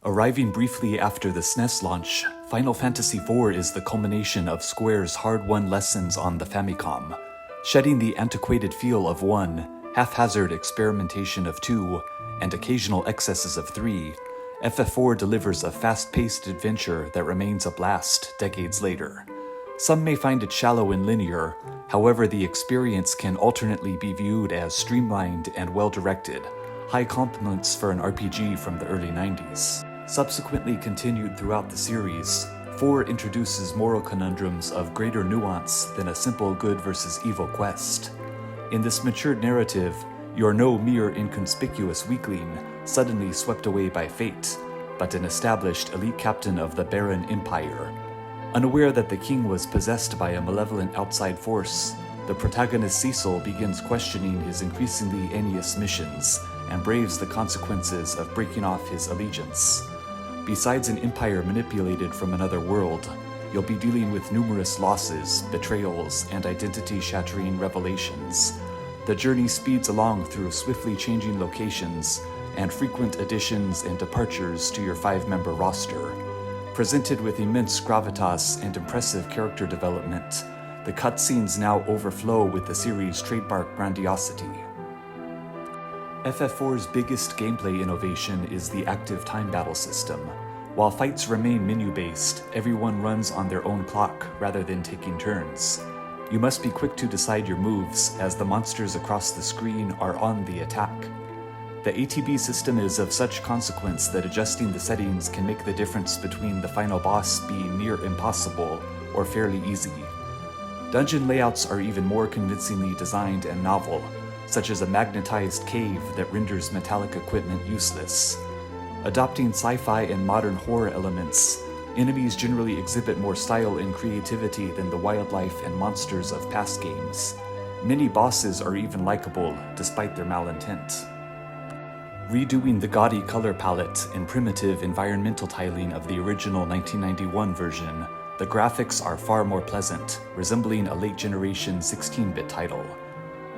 Arriving briefly after the SNES launch, Final Fantasy IV is the culmination of Square's hard-won lessons on the Famicom. Shedding the antiquated feel of 1, haphazard experimentation of 2, and occasional excesses of 3, FF4 delivers a fast-paced adventure that remains a blast decades later. Some may find it shallow and linear, however the experience can alternately be viewed as streamlined and well-directed, high compliments for an RPG from the early 90s. Subsequently continued throughout the series, 4 introduces moral conundrums of greater nuance than a simple good versus evil quest. In this matured narrative, you're no mere inconspicuous weakling suddenly swept away by fate, but an established elite captain of the barren empire. Unaware that the king was possessed by a malevolent outside force, the protagonist Cecil begins questioning his increasingly heinous missions and braves the consequences of breaking off his allegiance. Besides an empire manipulated from another world, you'll be dealing with numerous losses, betrayals, and identity-shattering revelations. The journey speeds along through swiftly changing locations and frequent additions and departures to your 5-member roster. Presented with immense gravitas and impressive character development, the cutscenes now overflow with the series' trademark grandiosity. FF4's biggest gameplay innovation is the active time battle system. While fights remain menu-based, everyone runs on their own clock rather than taking turns. You must be quick to decide your moves, as the monsters across the screen are on the attack. The ATB system is of such consequence that adjusting the settings can make the difference between the final boss being near impossible or fairly easy. Dungeon layouts are even more convincingly designed and novel, such as a magnetized cave that renders metallic equipment useless. Adopting sci-fi and modern horror elements, enemies generally exhibit more style and creativity than the wildlife and monsters of past games. Many bosses are even likable, despite their malintent. Redoing the gaudy color palette and primitive environmental tiling of the original 1991 version, the graphics are far more pleasant, resembling a late-generation 16-bit title.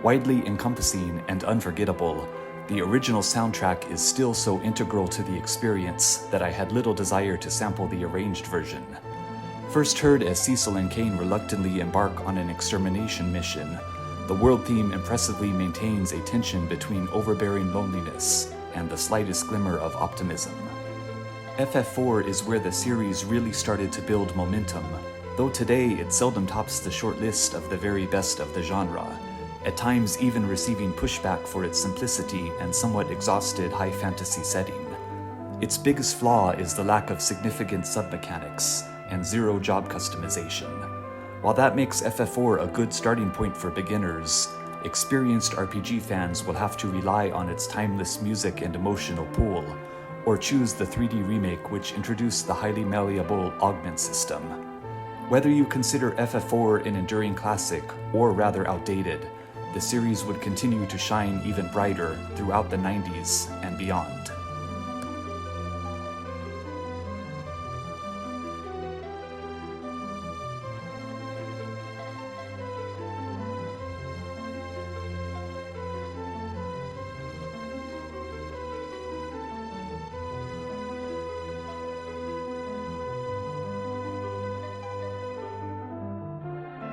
Widely encompassing and unforgettable, the original soundtrack is still so integral to the experience that I had little desire to sample the arranged version. First heard as Cecil and Kane reluctantly embark on an extermination mission, the world theme impressively maintains a tension between overbearing loneliness and the slightest glimmer of optimism. FF4 is where the series really started to build momentum, though today it seldom tops the short list of the very best of the genre, at times even receiving pushback for its simplicity and somewhat exhausted high fantasy setting. Its biggest flaw is the lack of significant sub-mechanics and zero job customization. While that makes FF4 a good starting point for beginners, experienced RPG fans will have to rely on its timeless music and emotional pool, or choose the 3D remake which introduced the highly malleable augment system. Whether you consider FF4 an enduring classic or rather outdated, the series would continue to shine even brighter throughout the 90s and beyond.